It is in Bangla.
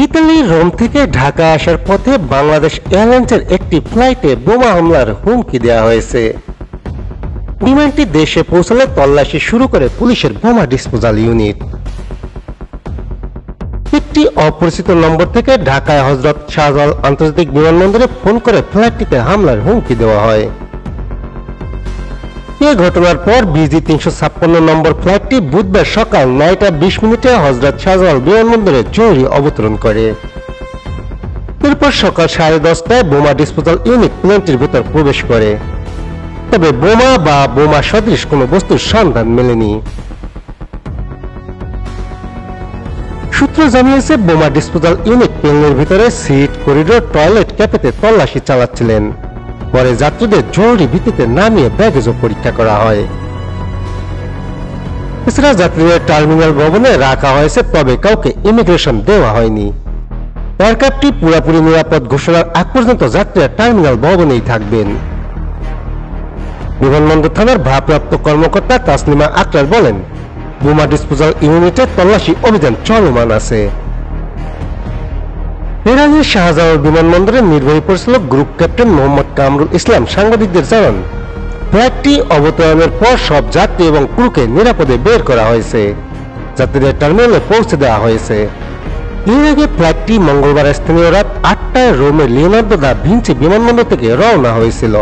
ইতালির রোম থেকে ঢাকা আসার পথে বাংলাদেশ এয়ারলাইন্সের একটি ফ্লাইটে বোমা হামলার হুমকি দেওয়া হয়েছে। বিমানটি দেশে পৌঁছালে তল্লাশি শুরু করে পুলিশের বোমা ডিসপোজাল ইউনিট। একটি অপরিচিত নম্বর থেকে ঢাকায় হযরত শাহজালাল আন্তর্জাতিক বিমানবন্দরে ফোন করে ফ্লাইটটিতে হামলার হুমকি দেওয়া হয়। এ ঘটনার পর বিজি 356 নম্বর ফ্লাইটটি বুধবার সকাল 9টা 20 মিনিটে হযরত শাহজালাল বিমানবন্দরে জরুরি অবতরণ করে। এরপর সকাল 10:30টায় বোমা ডিসপোজাল ইউনিট প্লেনটির ভেতর প্রবেশ করে, তবে বোমা বা বোমা সদৃশ কোনো বস্তুর সন্ধান মেলেনি। সূত্র জানিয়েছে, বোমা ডিসপোজাল ইউনিট প্লেনের ভিতরে সিট, করিডোর, টয়লেট, ক্যাফেতে তল্লাশি চালাচ্ছিলেন। পরে যাত্রীদের জরুরি ভিত্তিতে নামিয়ে ব্যাগেজও পরীক্ষা করা হয়। এছাড়া যাত্রীদের টার্মিনাল ভবনে রাখা হয়েছে, তবে কাউকে ইমিগ্রেশন দেওয়া হয়নি। এয়ারক্রাফটটি পুরোপুরি নিরাপদ ঘোষণার আগ পর্যন্ত যাত্রীরা টার্মিনাল ভবনেই থাকবেন। বিমানবন্দর থানার ভারপ্রাপ্ত কর্মকর্তা তাসলিমা আক্তার বলেন, বোমা ডিসপোজাল ইউনিটের তল্লাশি অভিযান চলমান আছে। এর আগে শাহজালাল বিমানবন্দরের নির্বাহী পরিচালক গ্রুপ ক্যাপ্টেন মোহাম্মদ কামরুল ইসলাম সাংবাদিকদের জানান, ফ্লাইটটি অবতরণের পর সব যাত্রী এবং ক্রুকে নিরাপদে বের করা হয়েছে। যাত্রীদের টার্মিনালে পৌঁছে দেওয়া হয়েছে। এর আগে ফ্লাইটটি মঙ্গলবার স্থানীয় রাত 8টায় রোমের লিওনার্দো দা ভিঞ্চি বিমানবন্দর থেকে রওনা হয়েছিল।